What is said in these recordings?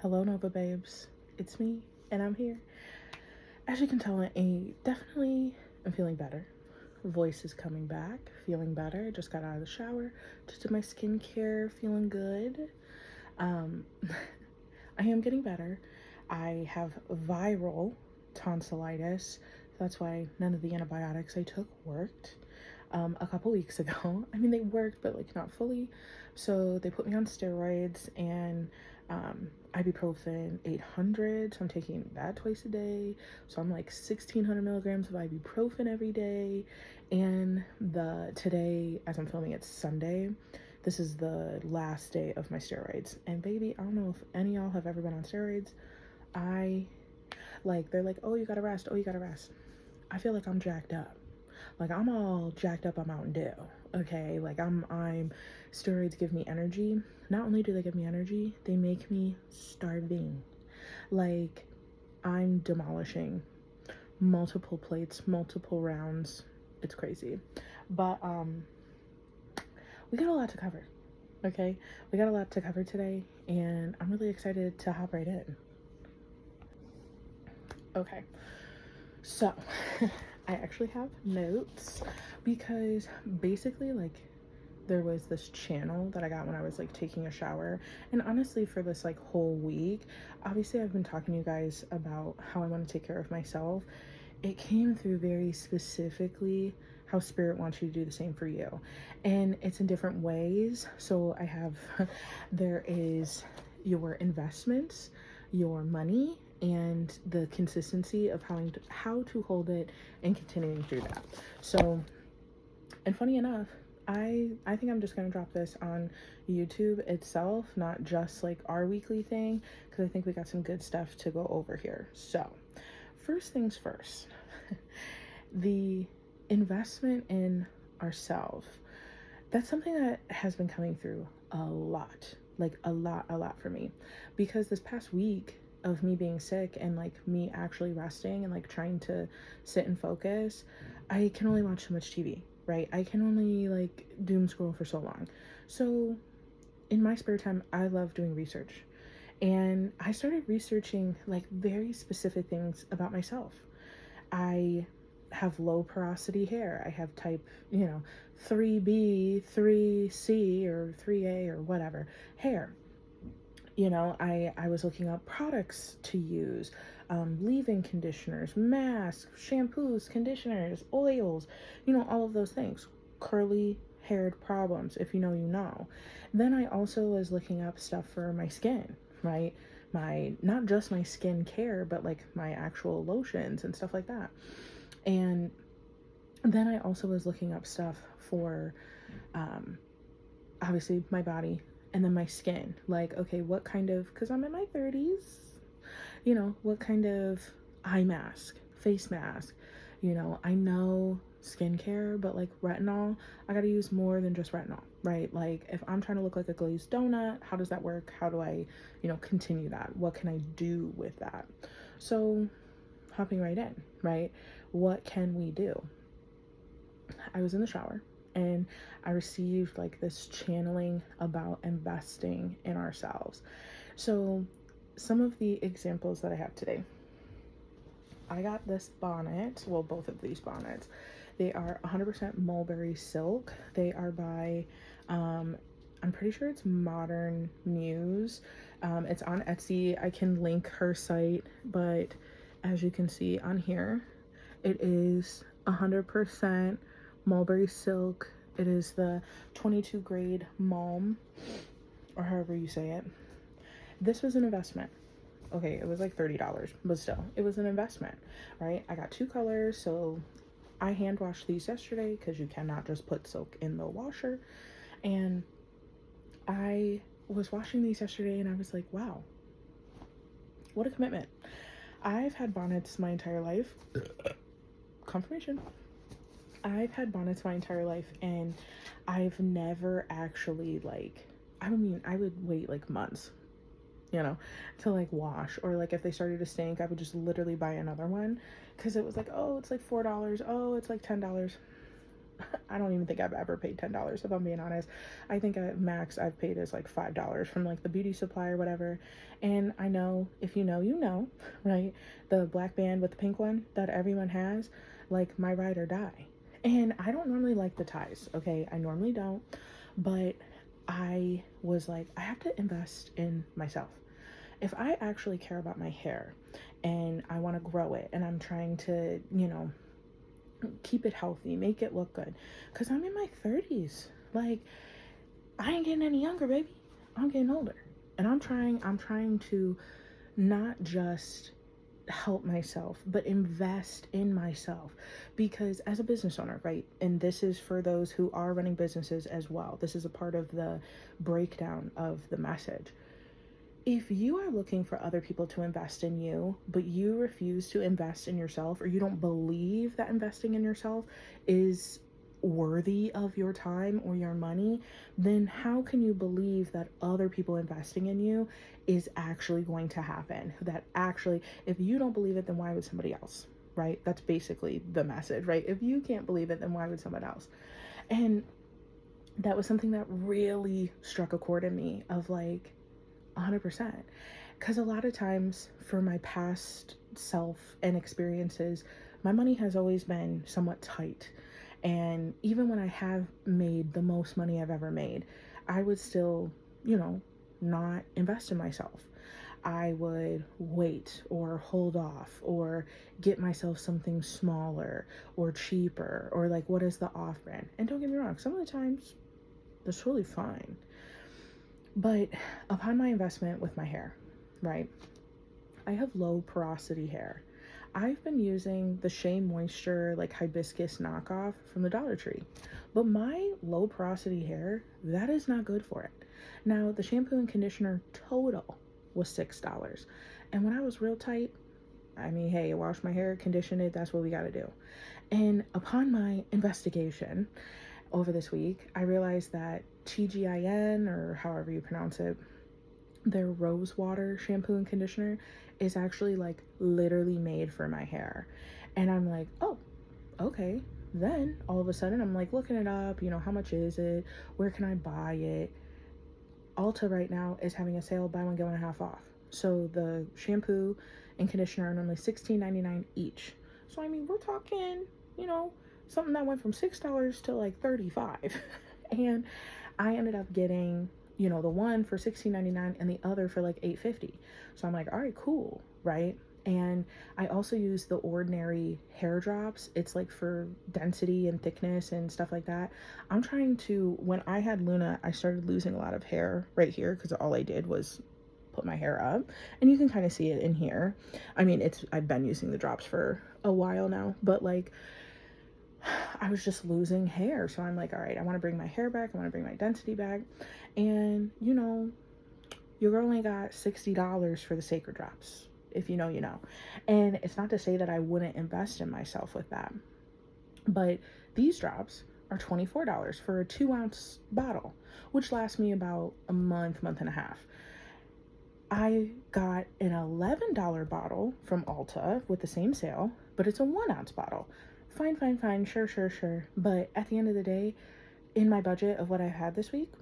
Hello, Nova Babes. It's me, and I'm here. As you can tell, I definitely am feeling better. Voice is coming back, feeling better. Just got out of the shower, just did my skincare, feeling good. Um, I am getting better. I have viral tonsillitis. That's why none of the antibiotics I took worked a couple weeks ago. I mean, they worked, but like not fully. So they put me on steroids and ibuprofen 800. So I'm taking that twice a day. So I'm like 1600 milligrams of ibuprofen every day. And today, as I'm filming, it's Sunday. This is the last day of my steroids. And baby, I don't know if any of y'all have ever been on steroids. They're like, oh, you gotta rest. Oh, you gotta rest. I feel like I'm jacked up. Like I'm all jacked up on Mountain Dew. Okay, like I'm steroids give me energy. Not only do they give me energy, they make me starving. Like I'm demolishing multiple plates, multiple rounds. It's crazy. But we got a lot to cover. Okay? We got a lot to cover today and I'm really excited to hop right in. Okay. So, I actually have notes because basically, like, there was this channel that I got when I was like taking a shower. And honestly, for this like whole week, obviously, I've been talking to you guys about how I want to take care of myself. It came through very specifically how spirit wants you to do the same for you, and it's in different ways. So I have there is your investments, your money, and the consistency of how to hold it and continuing through that. So, and funny enough, I think I'm just gonna drop this on YouTube itself, not just like our weekly thing, because I think we got some good stuff to go over here. So first things first, the investment in ourselves. That's something that has been coming through a lot, like a lot for me, because this past week of me being sick and like me actually resting and like trying to sit and focus, I can only watch so much TV, right? I can only like doom scroll for so long. So in my spare time, I love doing research. And I started researching like very specific things about myself. I have low porosity hair. I have type, 3B, 3C, or 3A, or whatever hair. I was looking up products to use, leave-in conditioners, masks, shampoos, conditioners, oils, all of those things. Curly haired problems, if you know, you know. Then I also was looking up stuff for my skin, right? Not just my skin care, but like my actual lotions and stuff like that. And then I also was looking up stuff for, obviously, my body and then my skin. Like, okay, what kind of, because I'm in my 30s, what kind of eye mask, face mask, I know skincare, but like retinol, I gotta use more than just retinol, right? Like, if I'm trying to look like a glazed donut, how does that work? How do I, continue that? What can I do with that? So, hopping right in, right? What can we do? I was in the shower and I received like this channeling about investing in ourselves. So, some of the examples that I have today, I got this bonnet, well, both of these bonnets. They are 100% mulberry silk. They are by, I'm pretty sure it's Modern Muse. It's on Etsy. I can link her site, but as you can see on here, it is 100% mulberry silk. It is the 22 grade Malm, or however you say it. This was an investment. Okay, it was like $30, but still, it was an investment, right? I got two colors, so I hand washed these yesterday because you cannot just put silk in the washer. And I was washing these yesterday and I was like, wow, what a commitment. I've had bonnets my entire life. Confirmation. I've had bonnets my entire life and I've never actually I would wait like months, to like wash, or like if they started to stink, I would just literally buy another one because it was like, oh, it's like $4. Oh, it's like $10. I don't even think I've ever paid $10, if I'm being honest. I think at max I've paid is like $5 from like the beauty supply or whatever. And I know, if you know, you know, right? The black band with the pink one that everyone has, like my ride or die. And I don't normally like the ties, okay? I normally don't. But I was like, I have to invest in myself. If I actually care about my hair and I want to grow it and I'm trying to, keep it healthy, make it look good, because I'm in my 30s. Like, I ain't getting any younger, baby. I'm getting older. And I'm trying to not just help myself, but invest in myself. Because as a business owner, right? And this is for those who are running businesses as well. This is a part of the breakdown of the message. If you are looking for other people to invest in you, but you refuse to invest in yourself, or you don't believe that investing in yourself is worthy of your time or your money, then how can you believe that other people investing in you is actually going to happen? That actually, if you don't believe it, then why would somebody else? Right? That's basically the message, right? If you can't believe it, then why would someone else? And that was something that really struck a chord in me of like, 100%. Because a lot of times for my past self and experiences, my money has always been somewhat tight. And even when I have made the most money I've ever made, I would still, not invest in myself. I would wait or hold off or get myself something smaller or cheaper, or like, what is the off brand? And don't get me wrong, some of the times that's really fine. But upon my investment with my hair, right, I have low porosity hair. I've been using the Shea Moisture like hibiscus knockoff from the Dollar Tree. But my low porosity hair, that is not good for it. Now, the shampoo and conditioner total was $6. And when I was real tight, I mean, hey, wash my hair, condition it, that's what we gotta do. And upon my investigation over this week, I realized that TGIN, or however you pronounce it, their rose water shampoo and conditioner is actually like literally made for my hair. And I'm like, oh, okay. Then all of a sudden I'm like looking it up, how much is it? Where can I buy it? Ulta right now is having a sale, buy one, get one half off. So the shampoo and conditioner are normally $16.99 each. So I mean, we're talking, something that went from $6 to like $35. And I ended up getting, the one for $16.99 and the other for like $8.50. So I'm like, all right, cool, right? And I also use the Ordinary hair drops. It's like for density and thickness and stuff like that. I'm trying to, when I had Luna, I started losing a lot of hair right here because all I did was put my hair up, and you can kind of see it in here. I mean, I've been using the drops for a while now, but like, I was just losing hair. So I'm like, all right, I want to bring my hair back. I want to bring my density back. And, your girl only got $60 for the Sacred Drops. If you know, you know. And it's not to say that I wouldn't invest in myself with that. But these drops are $24 for a 2-ounce bottle, which lasts me about a month and a half. I got an $11 bottle from Ulta with the same sale, but it's a 1-ounce bottle. Fine, sure. But at the end of the day, in my budget of what I had this week,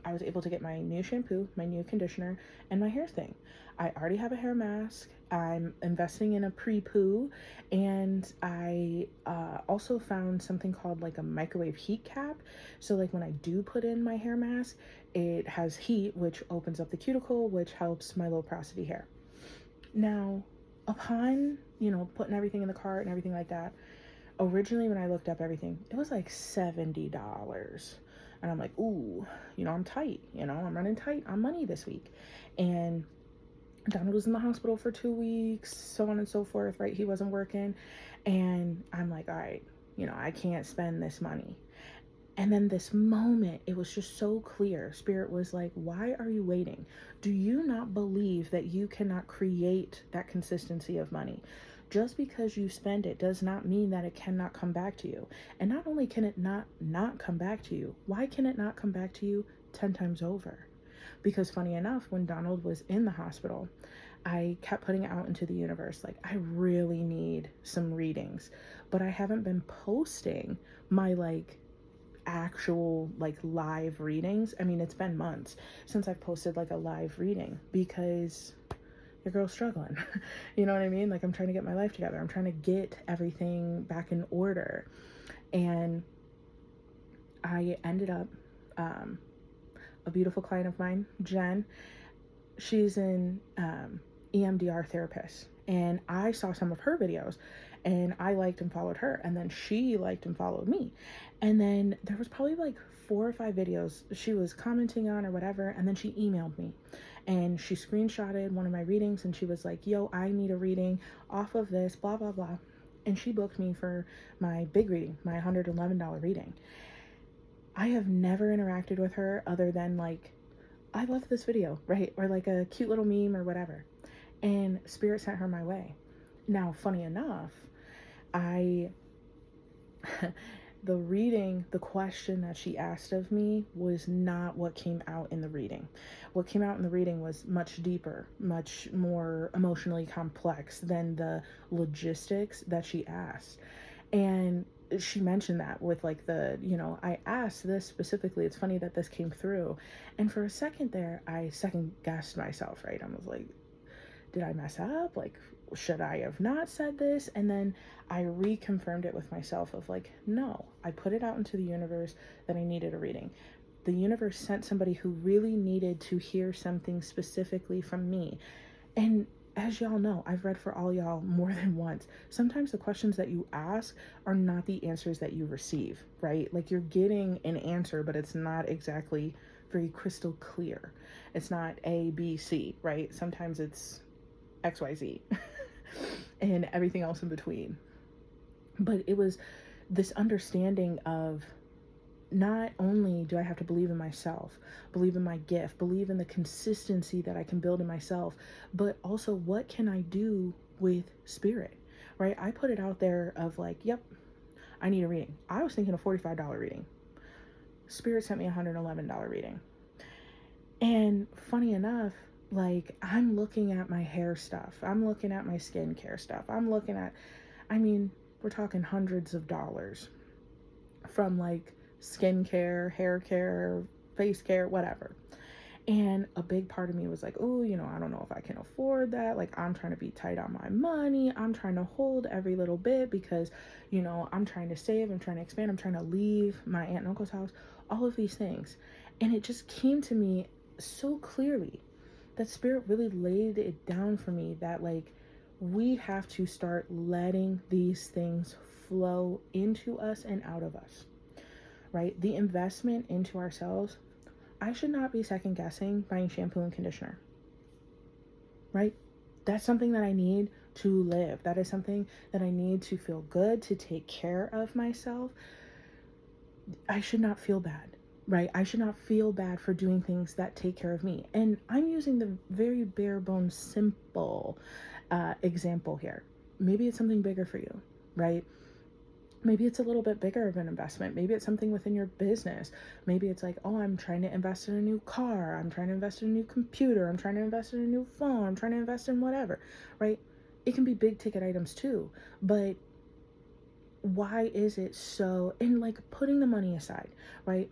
I was able to get my new shampoo, my new conditioner, and my hair thing. I already have a hair mask. I'm investing in a pre-poo, and I also found something called like a microwave heat cap. So like when I do put in my hair mask, it has heat, which opens up the cuticle, which helps my low porosity hair. Now, upon, putting everything in the cart and everything like that, originally when I looked up everything, it was like $70. And I'm like, ooh, I'm tight, I'm running tight on money this week. And Donald was in the hospital for 2 weeks, so on and so forth, right? He wasn't working. And I'm like, all right, I can't spend this money. And then this moment, it was just so clear. Spirit was like, why are you waiting? Do you not believe that you cannot create that consistency of money? Just because you spend it does not mean that it cannot come back to you. And not only can it not come back to you, why can it not come back to you 10 times over? because funny enough, when Donald was in the hospital, I kept putting it out into the universe, like, I really need some readings, but I haven't been posting my like actual like live readings. I mean, it's been months since I've posted like a live reading because your girl's struggling. You know what I mean? Like, I'm trying to get my life together. I'm trying to get everything back in order. And I ended up, a beautiful client of mine, Jen, she's an EMDR therapist. And I saw some of her videos and I liked and followed her. And then she liked and followed me. And then there was probably like 4 or 5 videos she was commenting on or whatever. And then she emailed me and she screenshotted one of my readings and she was like, yo, I need a reading off of this, blah, blah, blah. And she booked me for my big reading, my $111 reading. I have never interacted with her other than like, I love this video, right? Or like a cute little meme or whatever. And Spirit sent her my way. Now, funny enough, I, the question that she asked of me was not what came out in the reading. What came out in the reading was much deeper, much more emotionally complex than the logistics that she asked. And she mentioned that with like the, I asked this specifically. It's funny that this came through. And for a second there, I second guessed myself, right? I was like, did I mess up? Like, should I have not said this? And then I reconfirmed it with myself of like, no, I put it out into the universe that I needed a reading. The universe sent somebody who really needed to hear something specifically from me. And as y'all know, I've read for all y'all more than once. Sometimes the questions that you ask are not the answers that you receive, right? Like, you're getting an answer, but it's not exactly very crystal clear. It's not A, B, C, right? Sometimes it's X, Y, Z and everything else in between. But it was this understanding of, not only do I have to believe in myself, believe in my gift, believe in the consistency that I can build in myself, but also what can I do with Spirit, right? I put it out there of like, yep, I need a reading. I was thinking a $45 reading. Spirit sent me a $111 reading. And funny enough, like, I'm looking at my hair stuff. I'm looking at my skincare stuff. I'm looking at, I mean, we're talking hundreds of dollars from like skincare, hair care, face care, whatever. And a big part of me was like, oh, I don't know if I can afford that. Like, I'm trying to be tight on my money. I'm trying to hold every little bit because, I'm trying to save. I'm trying to expand. I'm trying to leave my aunt and uncle's house, all of these things. And it just came to me so clearly that Spirit really laid it down for me that like, we have to start letting these things flow into us and out of us, right? The investment into ourselves. I should not be second guessing buying shampoo and conditioner, right? That's something that I need to live. That is something that I need to feel good, to take care of myself. I should not feel bad, right? I should not feel bad for doing things that take care of me. And I'm using the very bare bones, simple example here. Maybe it's something bigger for you, right? Maybe it's a little bit bigger of an investment. Maybe it's something within your business. Maybe it's like, oh, I'm trying to invest in a new car. I'm trying to invest in a new computer. I'm trying to invest in a new phone. I'm trying to invest in whatever, right? It can be big ticket items too. But why is it so, and like putting the money aside, right?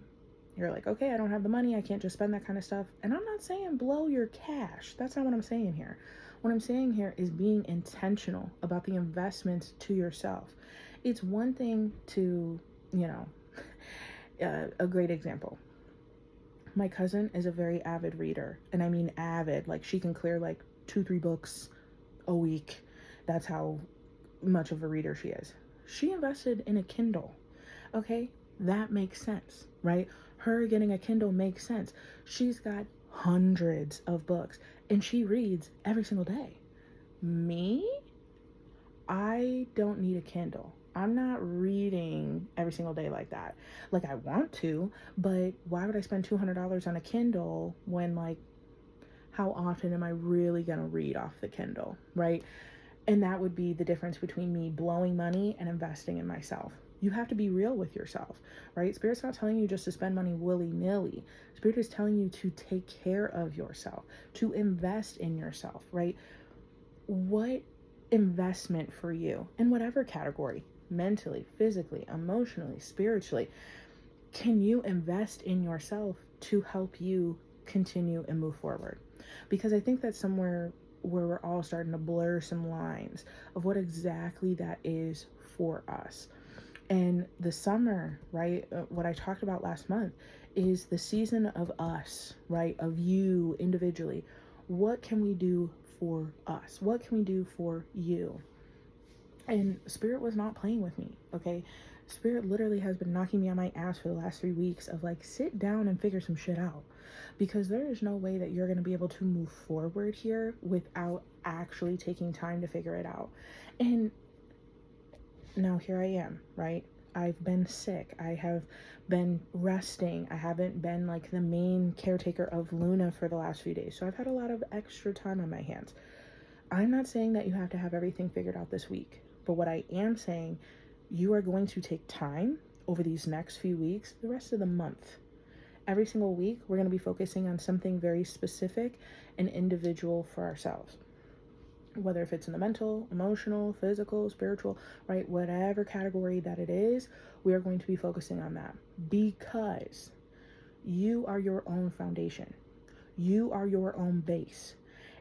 You're like, okay, I don't have the money. I can't just spend that kind of stuff. And I'm not saying blow your cash. That's not what I'm saying here. What I'm saying here is being intentional about the investments to yourself. It's one thing to, a great example. My cousin is a very avid reader, and I mean avid. Like, she can clear like 2-3 books a week. That's how much of a reader she is. She invested in a Kindle. Okay, that makes sense, right? Her getting a Kindle makes sense. She's got hundreds of books and she reads every single day. Me, I don't need a Kindle. I'm not reading every single day like that. Like, I want to, but why would I spend $200 on a Kindle when, like, how often am I really going to read off the Kindle, right? And that would be the difference between me blowing money and investing in myself. You have to be real with yourself, right? Spirit's not telling you just to spend money willy-nilly. Spirit is telling you to take care of yourself, to invest in yourself, right? What investment for you in whatever category, mentally, physically, emotionally, spiritually, can you invest in yourself to help you continue and move forward? Because I think that's somewhere where we're all starting to blur some lines of what exactly that is for us. And the summer, right, what I talked about last month is the season of us, right, of you individually. What can we do for us? What can we do for you? And Spirit was not playing with me, okay? Spirit literally has been knocking me on my ass for the last 3 weeks of like, sit down and figure some shit out. Because there is no way that you're going to be able to move forward here without actually taking time to figure it out. And now here I am, right? I've been sick. I have been resting. I haven't been like the main caretaker of Luna for the last few days. So I've had a lot of extra time on my hands. I'm not saying that you have to have everything figured out this week, but what I am saying, you are going to take time over these next few weeks, the rest of the month. Every single week, we're going to be focusing on something very specific and individual for ourselves. Whether if it's in the mental, emotional, physical, spiritual, right, whatever category that it is, we are going to be focusing on that because you are your own foundation. You are your own base.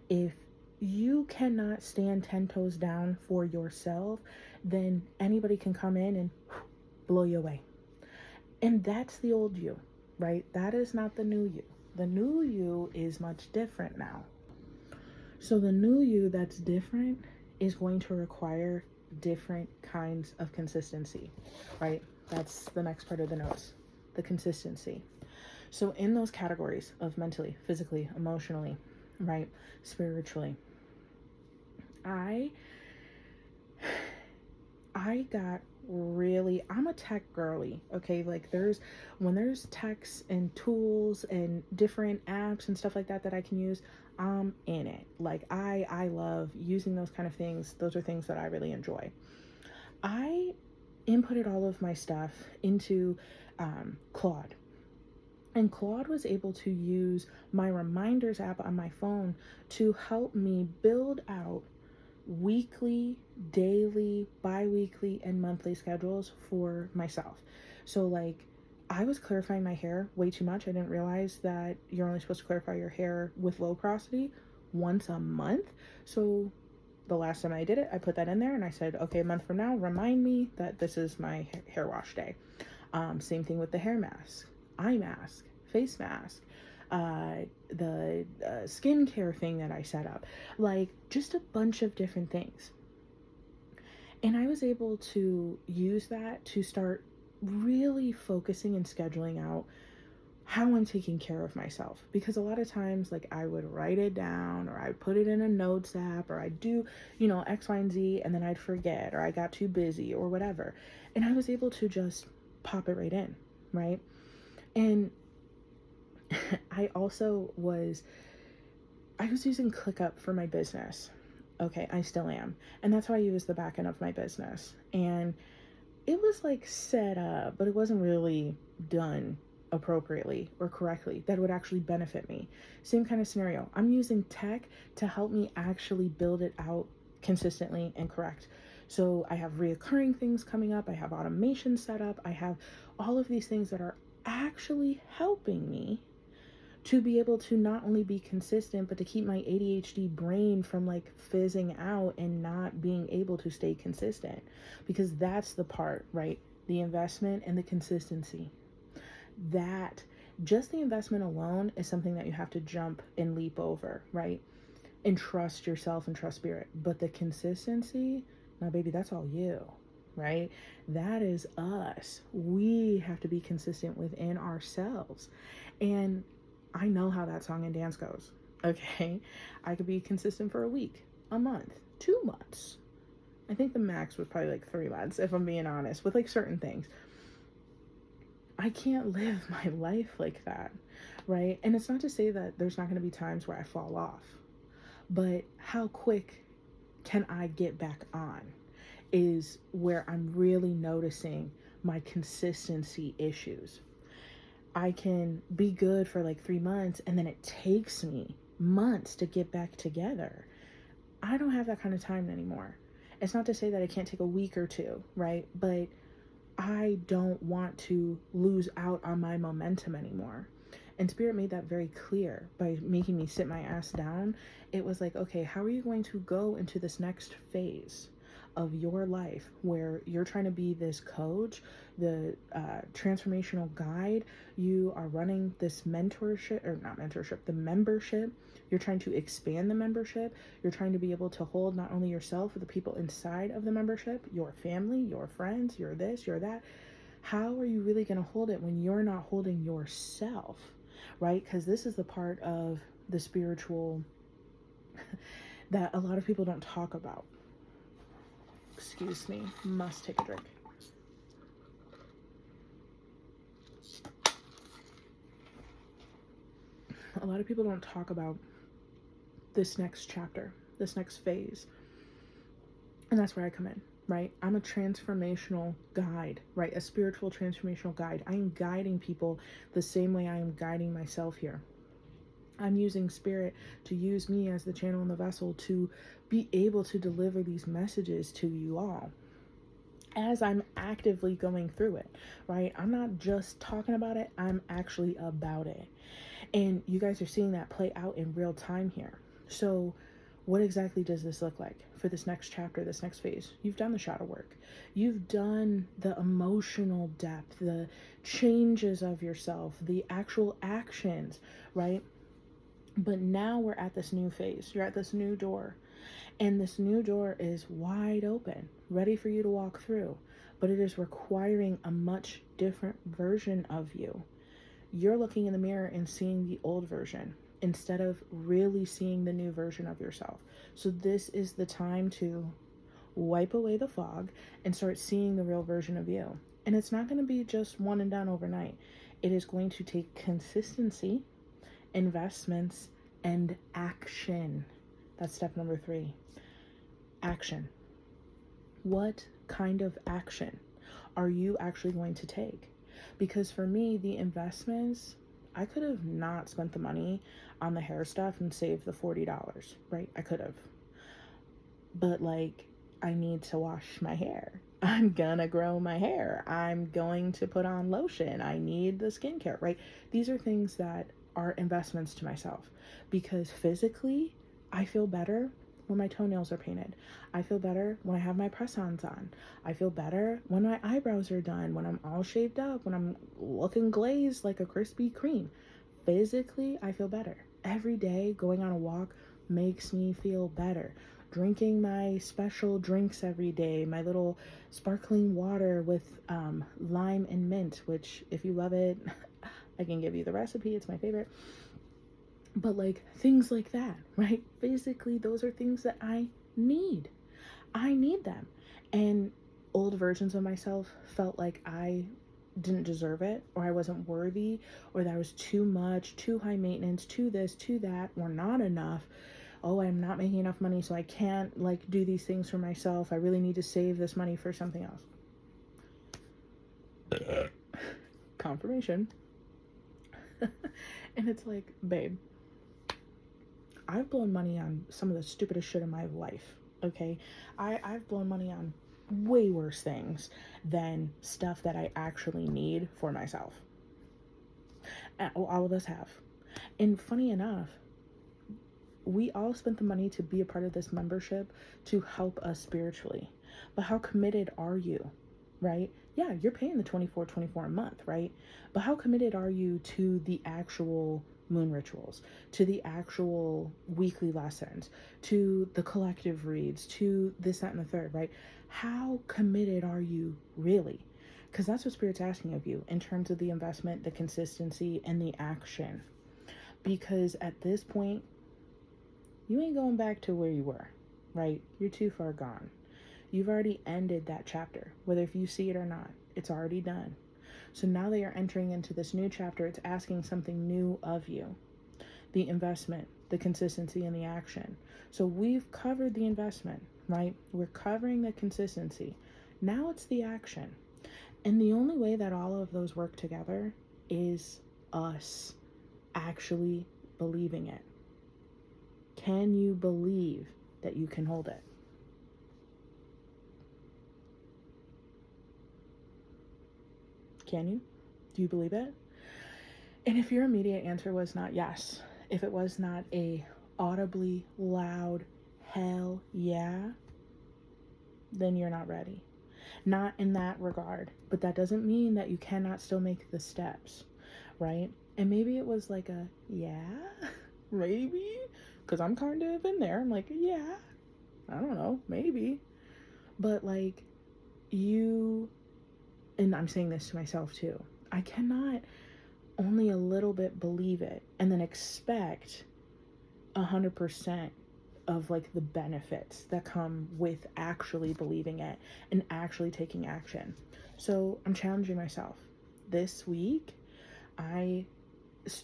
If you cannot stand 10 toes down for yourself, then anybody can come in and blow you away. And that's the old you, right? That is not the new you. The new you is much different now. So the new you that's different is going to require different kinds of consistency, right? That's the next part of the notes, the consistency. So in those categories of mentally, physically, emotionally, right, spiritually, I got really, I'm a tech girly, okay? Like when there's techs and tools and different apps and stuff like that I can use, I'm in it. Like I love using those kind of things. Those are things that I really enjoy. I inputted all of my stuff into Claude. And Claude was able to use my reminders app on my phone to help me build out weekly, daily, bi-weekly, and monthly schedules for myself. So like I was clarifying my hair way too much. I didn't realize that you're only supposed to clarify your hair with low porosity once a month. So the last time I did it, I put that in there and I said, okay, a month from now, remind me that this is my hair wash day. Same thing with the hair mask, eye mask, face mask, the skincare thing that I set up, like just a bunch of different things. And I was able to use that to start really focusing and scheduling out how I'm taking care of myself. Because a lot of times, like I would write it down or I put it in a notes app or I'd do, X, Y, and Z, and then I'd forget or I got too busy or whatever. And I was able to just pop it right in, right? And I was using ClickUp for my business. Okay, I still am. And that's how I use the back end of my business. And it was like set up, but it wasn't really done appropriately or correctly that would actually benefit me. Same kind of scenario. I'm using tech to help me actually build it out consistently and correct. So I have reoccurring things coming up. I have automation set up. I have all of these things that are actually helping me to be able to not only be consistent, but to keep my ADHD brain from like fizzing out and not being able to stay consistent. Because that's the part, right? The investment and the consistency. That just the investment alone is something that you have to jump and leap over, right? And trust yourself and trust spirit. But the consistency, now baby, that's all you, right? That is us. We have to be consistent within ourselves. And I know how that song and dance goes, okay? I could be consistent for a week, a month, 2 months. I think the max was probably like 3 months, if I'm being honest, with like certain things. I can't live my life like that, right? And it's not to say that there's not going to be times where I fall off, but how quick can I get back on is where I'm really noticing my consistency issues. I can be good for like 3 months and then it takes me months to get back together. I don't have that kind of time anymore. It's not to say that it can't take a week or two, right? But I don't want to lose out on my momentum anymore. And Spirit made that very clear by making me sit my ass down. It was like, okay, how are you going to go into this next phase of your life where you're trying to be this coach, the transformational guide? You are running this mentorship, or not mentorship, the membership. You're trying to expand the membership. You're trying to be able to hold not only yourself, but the people inside of the membership, your family, your friends, your this, your that. How are you really going to hold it when you're not holding yourself, right? Because this is the part of the spiritual that a lot of people don't talk about. Excuse me, must take a drink. A lot of people don't talk about this next chapter, this next phase. And that's where I come in, right? I'm a transformational guide, right? A spiritual transformational guide. I am guiding people the same way I am guiding myself here. I'm using Spirit to use me as the channel and the vessel to be able to deliver these messages to you all as I'm actively going through it, right? I'm not just talking about it, I'm actually about it. And you guys are seeing that play out in real time here. So what exactly does this look like for this next chapter, this next phase? You've done the shadow work. You've done the emotional depth, the changes of yourself, the actual actions, right? But now we're at this new phase. You're at this new door. And this new door is wide open, ready for you to walk through. But it is requiring a much different version of you. You're looking in the mirror and seeing the old version instead of really seeing the new version of yourself. So this is the time to wipe away the fog and start seeing the real version of you. And it's not going to be just one and done overnight. It is going to take consistency, investments, and action. That's step number 3. Action. What kind of action are you actually going to take? Because for me, the investments, I could have not spent the money on the hair stuff and saved the $40, right? I could have. But like, I need to wash my hair. I'm gonna grow my hair. I'm going to put on lotion. I need the skincare, right? These are things that are investments to myself because physically, I feel better when my toenails are painted. I feel better when I have my press-ons on. I feel better when my eyebrows are done, when I'm all shaved up, when I'm looking glazed like a Krispy Kreme. Physically, I feel better. Every day going on a walk makes me feel better. Drinking my special drinks every day, my little sparkling water with lime and mint, which if you love it, I can give you the recipe. It's my favorite. But like things like that, right? Physically, those are things that I need. I need them. And old versions of myself felt like I didn't deserve it, or I wasn't worthy, or that I was too much, too high maintenance, too this, too that, or not enough. Oh, I'm not making enough money, so I can't like do these things for myself. I really need to save this money for something else. Confirmation. And it's like, babe, I've blown money on some of the stupidest shit in my life, okay? I've blown money on way worse things than stuff that I actually need for myself. All of us have. And funny enough, we all spent the money to be a part of this membership to help us spiritually. But how committed are you, right? Yeah, you're paying the $24.24 a month, right? But how committed are you to the actual moon rituals, to the actual weekly lessons, to the collective reads, to this, that, and the third, right? How committed are you really? Because that's what Spirit's asking of you in terms of the investment, the consistency, and the action. Because at this point, you ain't going back to where you were, right? You're too far gone. You've already ended that chapter, whether if you see it or not, it's already done. So now that you're entering into this new chapter, it's asking something new of you. The investment, the consistency, and the action. So we've covered the investment, right? We're covering the consistency. Now it's the action. And the only way that all of those work together is us actually believing it. Can you believe that you can hold it? Can you? Do you believe it? And if your immediate answer was not yes, if it was not a audibly loud hell yeah, then you're not ready. Not in that regard, but that doesn't mean that you cannot still make the steps, right? And maybe it was like a yeah, maybe, because I'm kind of in there. I'm like, yeah, I don't know, maybe. But like, you, and I'm saying this to myself too, I cannot only a little bit believe it and then expect 100% of like the benefits that come with actually believing it and actually taking action. So I'm challenging myself. This week, I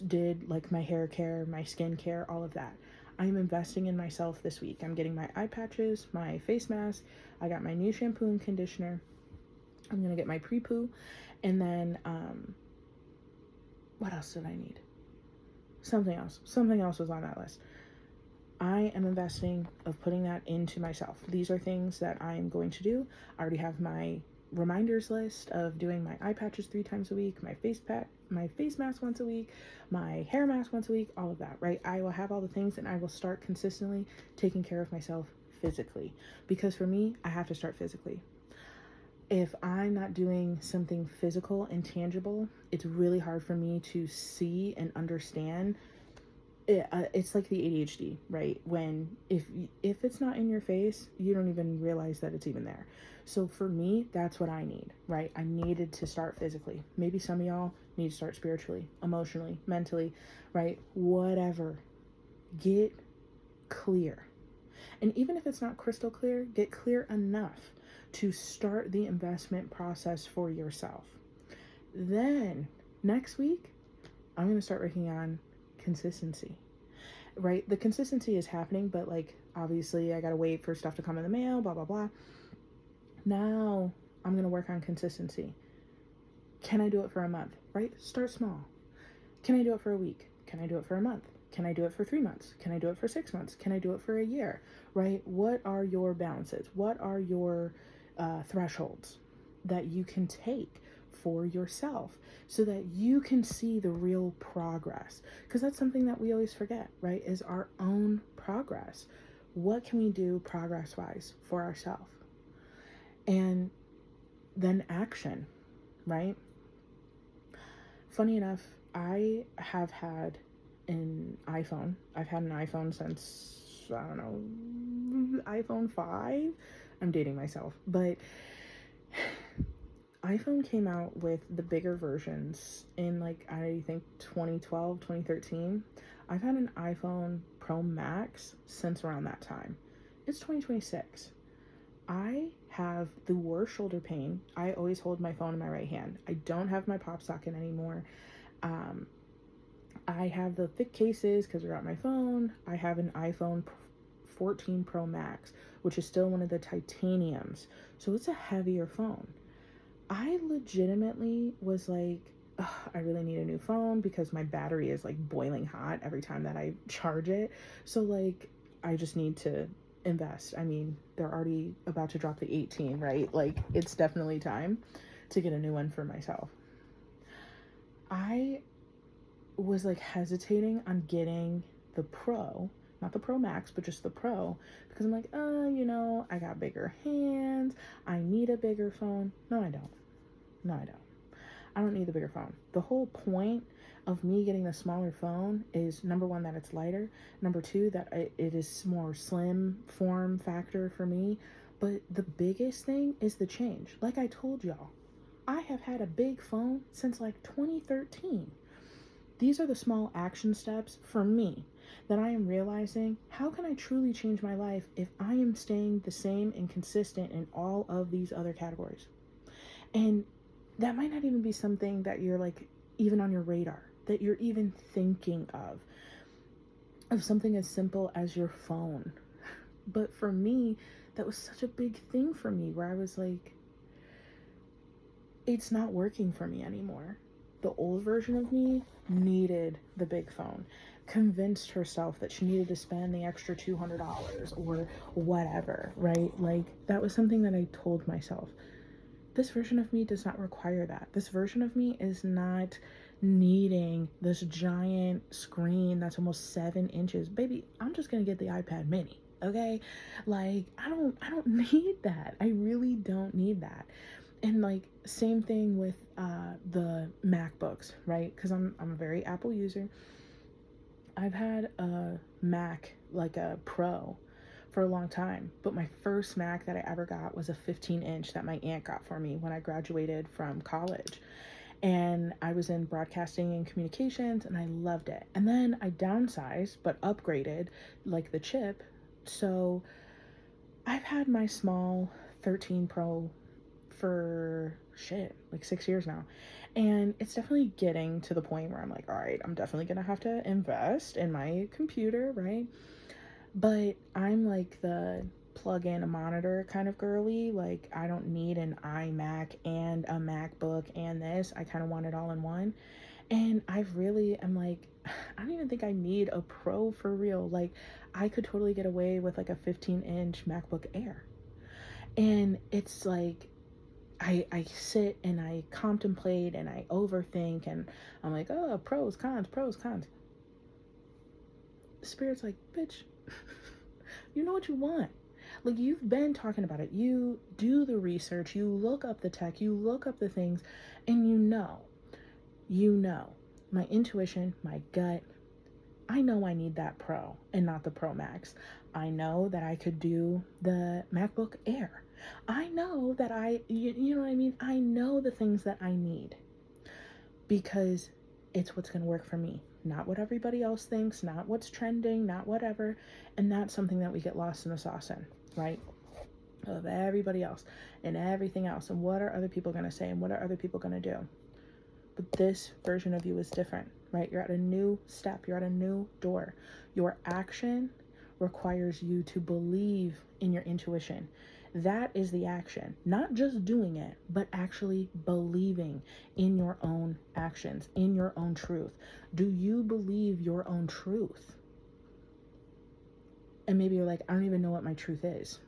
did like my hair care, my skin care, all of that. I'm investing in myself this week. I'm getting my eye patches, my face mask. I got my new shampoo and conditioner. I'm going to get my pre-poo. And then, what else did I need? Something else. Something else was on that list. I am investing of putting that into myself. These are things that I am going to do. I already have my reminders list of doing my eye patches 3 times a week, my face mask once a week, my hair mask once a week, all of that, right? I will have all the things and I will start consistently taking care of myself physically. Because for me, I have to start physically. If I'm not doing something physical and tangible, it's really hard for me to see and understand. It's like the ADHD, right? When if it's not in your face, you don't even realize that it's even there. So for me, that's what I need, right? I needed to start physically. Maybe some of y'all need to start spiritually, emotionally, mentally, right? Whatever. Get clear. And even if it's not crystal clear, get clear enough to start the investment process for yourself. Then next week, I'm going to start working on consistency, right? The consistency is happening, but like obviously I gotta wait for stuff to come in the mail, blah blah blah. Now I'm gonna work on consistency. Can I do it for a month? Right? Start small. Can I do it for a week? Can I do it for a month? Can I do it for 3 months? Can I do it for 6 months? Can I do it for a year? Right? What are your balances? What are your thresholds that you can take for yourself so that you can see the real progress? Because that's something that we always forget, right? Is our own progress. What can we do progress wise for ourselves? And then action, right? Funny enough, I have had an iPhone. I've had an iPhone since, I don't know, iPhone 5. I'm dating myself, but iPhone came out with the bigger versions in like, I think 2012, 2013. I've had an iPhone Pro Max since around that time. It's 2026. I have the worst shoulder pain. I always hold my phone in my right hand. I don't have my pop socket anymore. I have the thick cases because they're on my phone. I have an iPhone 14 Pro Max, which is still one of the titaniums. So it's a heavier phone. I legitimately was like, I really need a new phone because my battery is like boiling hot every time that I charge it. So like, I just need to invest. I mean, they're already about to drop the 18, right? Like, it's definitely time to get a new one for myself. I was like hesitating on getting the Pro, not the Pro Max, but just the Pro, because I'm like, I got bigger hands. I need a bigger phone. No, I don't. I don't need the bigger phone. The whole point of me getting the smaller phone is, number one, that it's lighter. Number two, that it is more slim form factor for me. But the biggest thing is the change. Like I told y'all, I have had a big phone since like 2013. These are the small action steps for me that I am realizing, how can I truly change my life if I am staying the same and consistent in all of these other categories? And that might not even be something that you're like even on your radar, that you're even thinking of something as simple as your phone. But for me, that was such a big thing for me, where I was like, it's not working for me anymore. The old version of me needed the big phone, convinced herself that she needed to spend the extra $200 or whatever, right? Like, that was something that I told myself. This version of me does not require that. This version of me is not needing this giant screen that's almost 7 inches. Baby, I'm just gonna get the iPad mini, okay? Like, I don't need that. I really don't need that. And like, same thing with the MacBooks, right? Because I'm a very Apple user. I've had a Mac, like a Pro, for a long time, but my first Mac that I ever got was a 15-inch that my aunt got for me when I graduated from college. And I was in broadcasting and communications, and I loved it. And then I downsized but upgraded, like, the chip. So I've had my small 13 Pro for shit, like 6 years now. And it's definitely getting to the point where I'm like, all right, I'm definitely gonna have to invest in my computer, right? But I'm like the plug in a monitor kind of girly. Like, I don't need an iMac and a MacBook and this. I kind of want it all in one. And I really am like, I don't even think I need a Pro for real. Like, I could totally get away with like a 15-inch MacBook Air. And it's like, I sit and I contemplate and I overthink and I'm like, oh, pros, cons, pros, cons. Spirit's like, bitch, you know what you want. Like, you've been talking about it. You do the research, you look up the tech, you look up the things, and you know, my intuition, my gut, I know I need that Pro and not the Pro Max. I know that I could do the MacBook Air. I know that you know what I mean? I know the things that I need because it's what's going to work for me, not what everybody else thinks, not what's trending, not whatever. And that's something that we get lost in the sauce in, right? Of everybody else and everything else. And what are other people going to say? And what are other people going to do? But this version of you is different, right? You're at a new step, you're at a new door. Your action requires you to believe in your intuition. That is the action, not just doing it, but actually believing in your own actions, in your own truth. Do you believe your own truth? And maybe you're like, I don't even know what my truth is.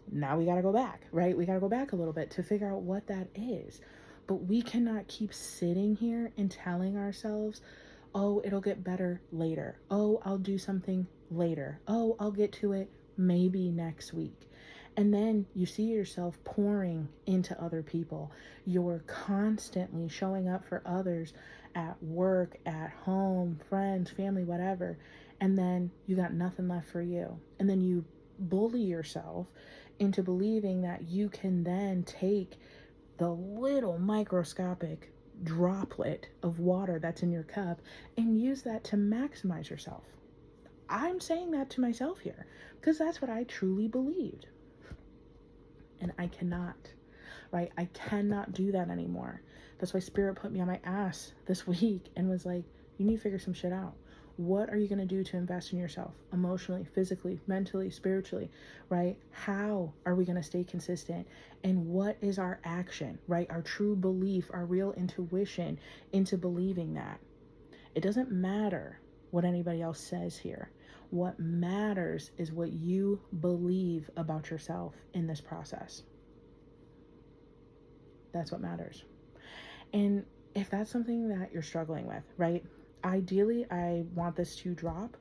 Now we got to go back, right? We got to go back a little bit to figure out what that is. But we cannot keep sitting here and telling ourselves, oh, it'll get better later. Oh, I'll do something later. Oh, I'll get to it maybe next week. And then you see yourself pouring into other people. You're constantly showing up for others at work, at home, friends, family, whatever. And then you got nothing left for you. And then you bully yourself into believing that you can then take the little microscopic droplet of water that's in your cup and use that to maximize yourself. I'm saying that to myself here because that's what I truly believed. And I cannot, right? I cannot do that anymore. That's why Spirit put me on my ass this week and was like, you need to figure some shit out. What are you going to do to invest in yourself emotionally, physically, mentally, spiritually, right? How are we going to stay consistent? And what is our action, right? Our true belief, our real intuition into believing that. It doesn't matter what anybody else says here. What matters is what you believe about yourself in this process. That's what matters. And if that's something that you're struggling with, right? Ideally, I want this to drop,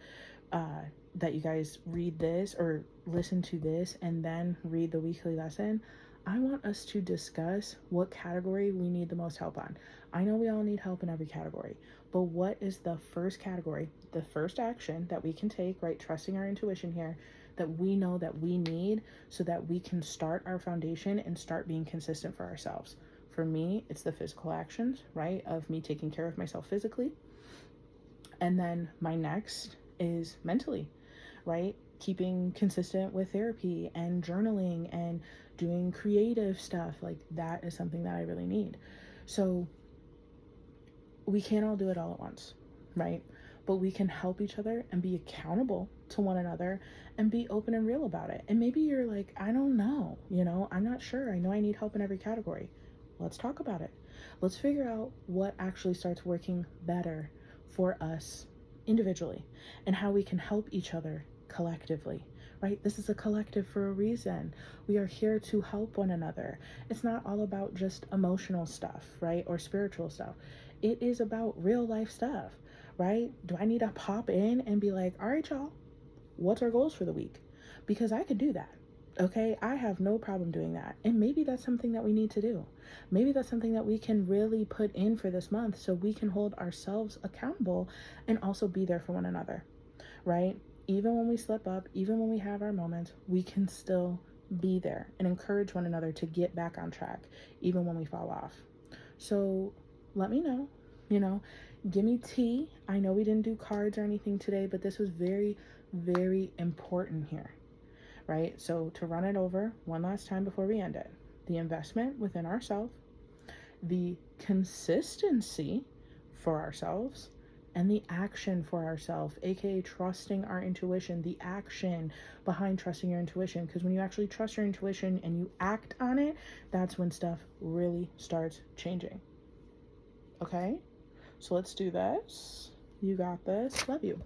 that you guys read this or listen to this and then read the weekly lesson. I want us to discuss what category we need the most help on. I know we all need help in every category, but what is the first category, the first action that we can take, right? Trusting our intuition here, that we know that we need so that we can start our foundation and start being consistent for ourselves. For me, it's the physical actions, right? Of me taking care of myself physically. And then my next is mentally, right? Keeping consistent with therapy and journaling and doing creative stuff. Like, that is something that I really need. So we can't all do it all at once, right? But we can help each other and be accountable to one another and be open and real about it. And maybe you're like, I don't know, I'm not sure. I know I need help in every category. let's talk about it. Let's figure out what actually starts working better for us individually and how we can help each other collectively, right? This is a collective for a reason. We are here to help one another. It's not all about just emotional stuff, right? Or spiritual stuff. It is about real life stuff, right? Do I need to pop in and be like, all right, y'all, what's our goals for the week? Because I could do that. Okay, I have no problem doing that. And maybe that's something that we need to do. Maybe that's something that we can really put in for this month so we can hold ourselves accountable and also be there for one another, right? Even when we slip up, even when we have our moments, we can still be there and encourage one another to get back on track, even when we fall off. So let me know, you know, give me tea. I know we didn't do cards or anything today, but this was very, very important here, right? So to run it over one last time before we end it, the investment within ourselves, the consistency for ourselves, and the action for ourselves, aka trusting our intuition, the action behind trusting your intuition. Because when you actually trust your intuition and you act on it, that's when stuff really starts changing. Okay? So let's do this. You got this. Love you.